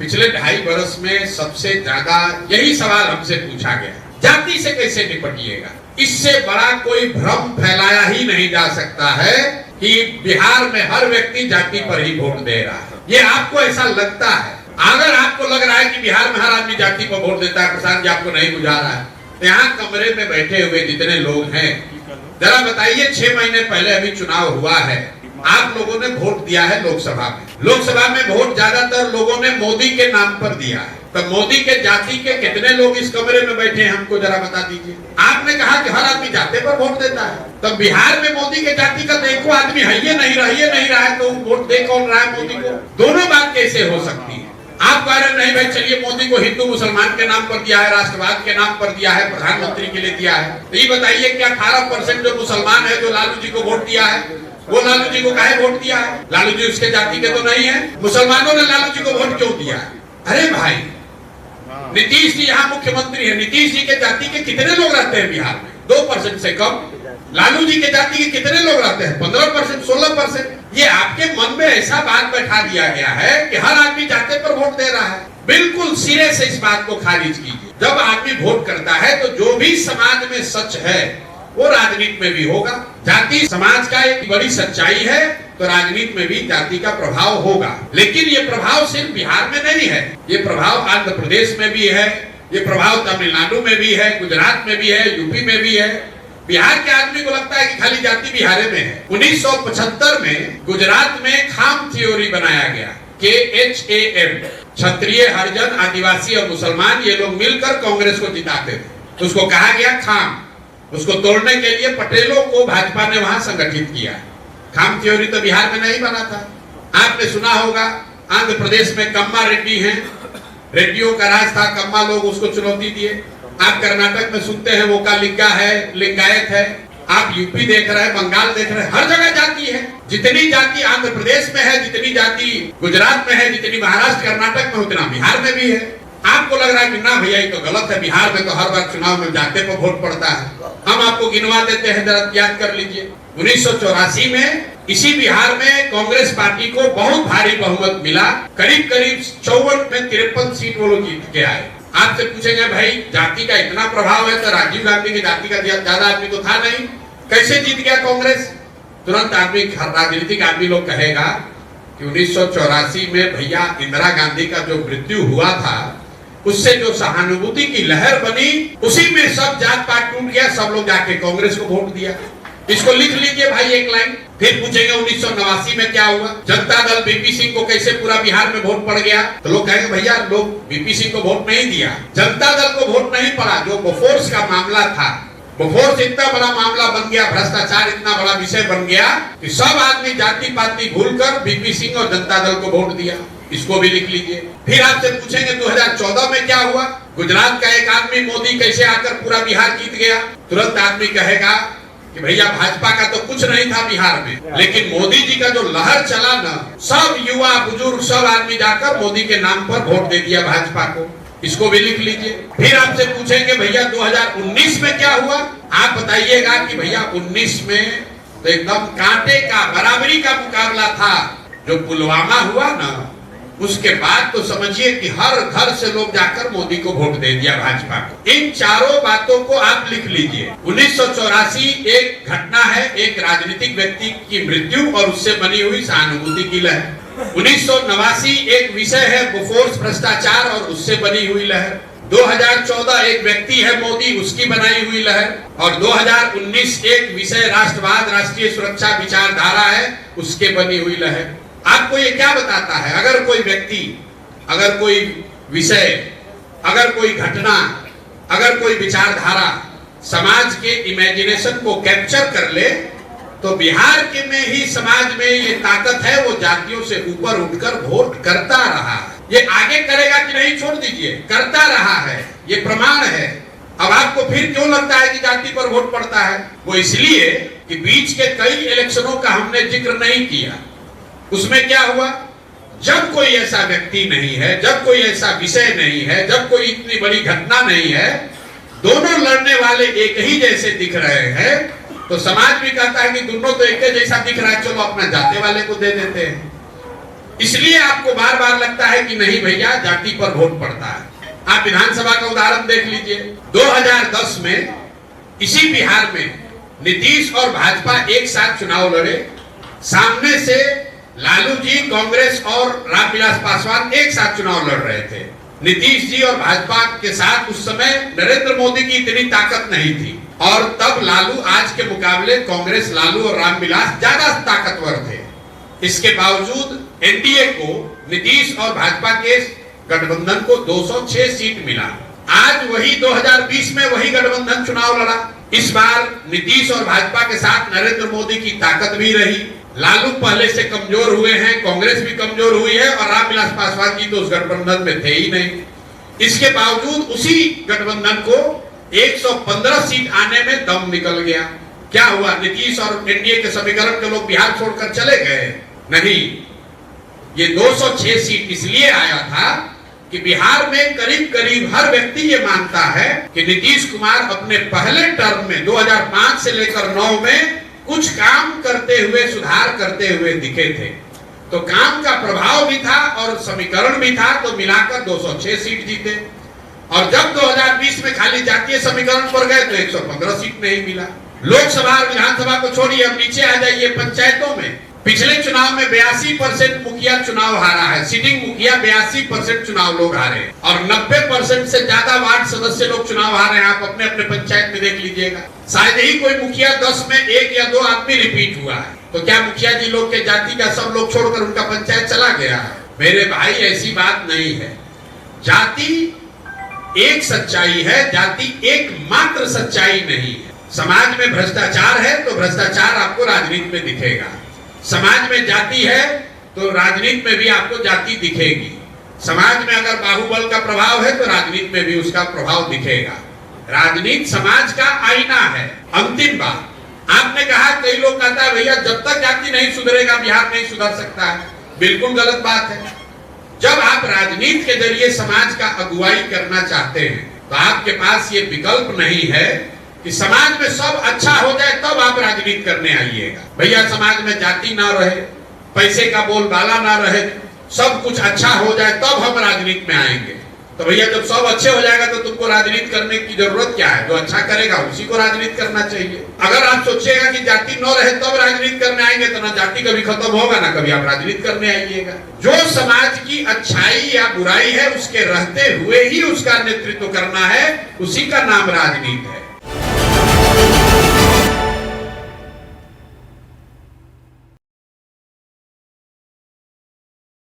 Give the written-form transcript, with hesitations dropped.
पिछले 2.5 वर्ष में सबसे ज्यादा यही सवाल हमसे पूछा गया, जाति से कैसे निपटिएगा। इससे बड़ा कोई भ्रम फैलाया ही नहीं जा सकता है कि बिहार में हर व्यक्ति जाति पर ही वोट दे रहा है। ये आपको ऐसा लगता है। अगर आपको लग रहा है कि बिहार में हर आदमी जाति पर वोट देता है, प्रशांत जी आपको नहीं बुझा रहा है, तो यहाँ कमरे में बैठे हुए जितने लोग हैं, जरा बताइए 6 महीने पहले अभी चुनाव हुआ है, आप लोगों ने वोट दिया है लोकसभा में। लोकसभा में वोट ज्यादातर लोगों ने मोदी के नाम पर दिया है। तो मोदी के जाति के कितने लोग इस कमरे में बैठे हैं, हमको जरा बता दीजिए। आपने कहा कि हर आदमी जाति पर वोट देता है, तो बिहार में मोदी के जाति का देखो आदमी है ये नहीं रहा है, तो वोट दे कौन रहा है मोदी को। दोनों बात कैसे हो सकती है। आप कह रहे नहीं भाई चलिए मोदी को हिंदू मुसलमान के नाम पर दिया है, राष्ट्रवाद के नाम पर दिया है, प्रधानमंत्री के लिए दिया है। तो ये बताइए क्या 18% जो मुसलमान है जो लालू जी को वोट दिया है, वो लालू जी को काहे वोट दिया है? लालू जी उसके जाति के तो नहीं है। मुसलमानों ने लालू जी को वोट क्यों दिया? अरे भाई नीतीश जी यहाँ मुख्यमंत्री है, नीतीश जी के जाति के कितने लोग रहते हैं बिहार में? 2% से कम। लालू जी के जाति के कितने लोग रहते हैं? 15%, 16%। ये आपके मन में ऐसा बात बैठा दिया गया है कि हर आदमी जाति पर वोट दे रहा है। बिल्कुल सिरे से इस बात को खारिज कीजिए। जब आदमी वोट करता है तो जो भी समाज में सच है वो राजनीति में भी होगा। जाति समाज का एक बड़ी सच्चाई है, तो राजनीति में भी जाति का प्रभाव होगा। लेकिन ये प्रभाव सिर्फ बिहार में नहीं है, ये प्रभाव आंध्र प्रदेश में भी है, ये प्रभाव तमिलनाडु में भी है, गुजरात में भी है, यूपी में भी है। बिहार के आदमी को लगता है कि खाली जाति बिहार में है। 1975 में गुजरात में खाम थ्योरी बनाया गया, KHAM, क्षत्रिय, हरिजन, आदिवासी और मुसलमान, ये लोग मिलकर कांग्रेस को जिताते थे। उसको कहा गया खाम। उसको तोड़ने के लिए पटेलों को भाजपा ने वहां संगठित किया। खाम थ्योरी तो बिहार में नहीं बना था। आपने सुना होगा आंध्र प्रदेश में कम्मा रेड्डी हैं, रेड्डियों का राज था, कम्मा लोग उसको चुनौती दिए। आप कर्नाटक में सुनते हैं वो का लिंगा है, लिंगायत है। आप यूपी देख रहे हैं, बंगाल देख रहे हैं, हर जगह जाति है। जितनी जाति आंध्र प्रदेश में है, जितनी जाति गुजरात में है, जितनी महाराष्ट्र कर्नाटक में, उतना बिहार में भी है। आपको लग रहा है कि ना भैया ये तो गलत है, बिहार में तो हर बार चुनाव में जाते पर वोट पड़ता है। हम आपको गिनवा देते हैं, जरा याद कर लीजिए। 1984 में इसी बिहार में कांग्रेस पार्टी को बहुत भारी बहुमत मिला, करीब 54 में 53 सीट वो लोग जीत के आए। आपसे पूछेंगे भाई जाति का इतना प्रभाव है तो राजीव गांधी की जाति का ज्यादा आदमी तो था नहीं, कैसे जीत गया कांग्रेस? तुरंत आदमी राजनीतिक आदमी लोग कहेगा कि 1984 में भैया इंदिरा गांधी का जो मृत्यु हुआ था, उससे जो सहानुभूति की लहर बनी, उसी में सब जात पात टूट गया, सब लोग जाके कांग्रेस को वोट दिया। इसको लिख लीजिए भाई एक लाइन। फिर पूछेंगे 1989 में क्या हुआ, जनता दल बीपी सिंह को कैसे पूरा बिहार में वोट पड़ गया? तो लोग कहेंगे भैया लोग बीपी सिंह को वोट नहीं दिया, जनता दल को वोट नहीं पड़ा। जो बोफोर्स का मामला था, बोफोर्स इतना बड़ा मामला बन गया, भ्रष्टाचार इतना बड़ा विषय बन गया कि सब आदमी जाति पाति भूलकर बीपी सिंह और जनता दल को वोट दिया। इसको भी लिख लीजिए। फिर आपसे पूछेंगे 2014 में क्या हुआ, गुजरात का एक आदमी मोदी कैसे आकर पूरा बिहार जीत गया? तुरंत आदमी कहेगा कि भैया भाजपा का तो कुछ नहीं था बिहार में, लेकिन मोदी जी का जो लहर चला ना, सब युवा बुजुर्ग सब आदमी जाकर मोदी के नाम पर वोट दे दिया भाजपा को। इसको भी लिख लीजिए। फिर आपसे पूछेंगे भैया 2019 में क्या हुआ, आप बताइएगा कि भैया 19 में तो एकदम कांटे का बराबरी का मुकाबला था। जो पुलवामा हुआ ना, उसके बाद तो समझिए कि हर घर से लोग जाकर मोदी को वोट दे दिया भाजपा को। इन चारों बातों को आप लिख लीजिए। 1984 एक घटना है, एक राजनीतिक व्यक्ति की मृत्यु और उससे बनी हुई सहानुभूति की लहर। 1989 एक विषय है बोफोर्स भ्रष्टाचार और उससे बनी हुई लहर। 2014 एक व्यक्ति है मोदी, उसकी बनाई हुई लहर। और 2019 एक विषय राष्ट्रवाद, राष्ट्रीय सुरक्षा विचारधारा है, उसके बनी हुई लहर। आपको ये क्या बताता है? अगर कोई व्यक्ति, अगर कोई विषय, अगर कोई घटना, अगर कोई विचारधारा समाज के इमेजिनेशन को कैप्चर कर ले, तो बिहार के में ही समाज में ये ताकत है, वो जातियों से ऊपर उठकर वोट करता रहा है। ये आगे करेगा कि नहीं छोड़ दीजिए, करता रहा है, ये प्रमाण है। अब आपको फिर क्यों लगता है कि जाति पर वोट पड़ता है? वो इसलिए कि बीच के कई इलेक्शनों का हमने जिक्र नहीं किया। उसमें क्या हुआ, जब कोई ऐसा व्यक्ति नहीं है, जब कोई ऐसा विषय नहीं है, जब कोई इतनी बड़ी घटना नहीं है, दोनों लड़ने वाले एक ही जैसे दिख रहे हैं, तो समाज भी कहता है कि दोनों तो एक जैसा दिख रहा है, चलो अपना जाते वाले को दे देते हैं। इसलिए आपको बार बार लगता है कि नहीं भैया जाति पर वोट पड़ता है। आप विधानसभा का उदाहरण देख लीजिए। 2010 में इसी बिहार में नीतीश और भाजपा एक साथ चुनाव लड़े। सामने से लालू जी, कांग्रेस और रामविलास पासवान एक साथ चुनाव लड़ रहे थे। नीतीश जी और भाजपा के साथ उस समय नरेंद्र मोदी की इतनी ताकत नहीं थी और तब लालू आज के मुकाबले कांग्रेस, लालू और रामविलास ज्यादा ताकतवर थे। इसके बावजूद एनडीए को, नीतीश और भाजपा के गठबंधन को 206 सीट मिला। आज वही 2020 में वही गठबंधन चुनाव लड़ा। इस बार नीतीश और भाजपा के साथ नरेंद्र मोदी की ताकत भी रही। लालू पहले से कमजोर हुए हैं, कांग्रेस भी कमजोर हुई है और रामविलास पासवान जी तो उस गठबंधन में थे ही नहीं। इसके बावजूद उसी गठबंधन को 115 सीट आने में दम निकल गया। क्या हुआ? नीतीश और एनडीए के समीकरण के लोग बिहार छोड़कर चले गए? नहीं, ये 206 सीट इसलिए आया था कि बिहार में करीब करीब हर व्यक्ति ये मानता है कि नीतीश कुमार अपने पहले टर्म में 2005 से लेकर 9 में कुछ काम करते हुए, सुधार करते हुए दिखे थे। तो काम का प्रभाव भी था और समीकरण भी था, तो मिलाकर 206 सीट जीते। और जब 2020 में खाली जातीय समीकरण पर गए तो 115 सीट नहीं मिला। लोकसभा और विधानसभा को छोड़िए, अब नीचे आ जाइए पंचायतों में। पिछले चुनाव में 82% मुखिया चुनाव हारा है। सिटिंग मुखिया 82% चुनाव लोग हारे और 90% से ज्यादा वार्ड सदस्य लोग चुनाव हारे हैं। आप अपने अपने पंचायत में देख लीजिएगा। शायद ही कोई मुखिया 10 में 1 या 2 आदमी रिपीट हुआ है। तो क्या मुखिया जी लोग के जाति का सब लोग छोड़कर उनका पंचायत चला गया है? मेरे भाई, ऐसी बात नहीं है। जाति एक सच्चाई है, जाति एकमात्र सच्चाई नहीं है। समाज में भ्रष्टाचार है तो भ्रष्टाचार आपको राजनीति में दिखेगा। समाज में जाति है तो राजनीति में भी आपको जाति दिखेगी। समाज में अगर बाहुबल का प्रभाव है तो राजनीति में भी उसका प्रभाव दिखेगा। राजनीति समाज का आईना है। अंतिम बात, आपने कहा, कई लोग कहता है भैया जब तक जाति नहीं सुधरेगा बिहार नहीं सुधर सकता है। बिल्कुल गलत बात है। जब आप राजनीति के जरिए समाज का अगुवाई करना चाहते हैं तो आपके पास ये विकल्प नहीं है कि समाज में सब अच्छा हो जाए तब आप राजनीति करने आइएगा। भैया समाज में जाति ना रहे, पैसे का बोलबाला ना रहे, सब कुछ अच्छा हो जाए तब हम राजनीति में आएंगे। तो भैया जब सब अच्छे हो जाएगा तो तुमको राजनीति करने की जरूरत क्या है? जो अच्छा करेगा उसी को राजनीति करना चाहिए। अगर आप सोचिएगा कि जाति न रहे तब राजनीति करने आएंगे तो ना जाति कभी खत्म होगा ना कभी आप राजनीति करने आइएगा। जो समाज की अच्छाई या बुराई है उसके रहते हुए ही उसका नेतृत्व करना है, उसी का नाम राजनीति है।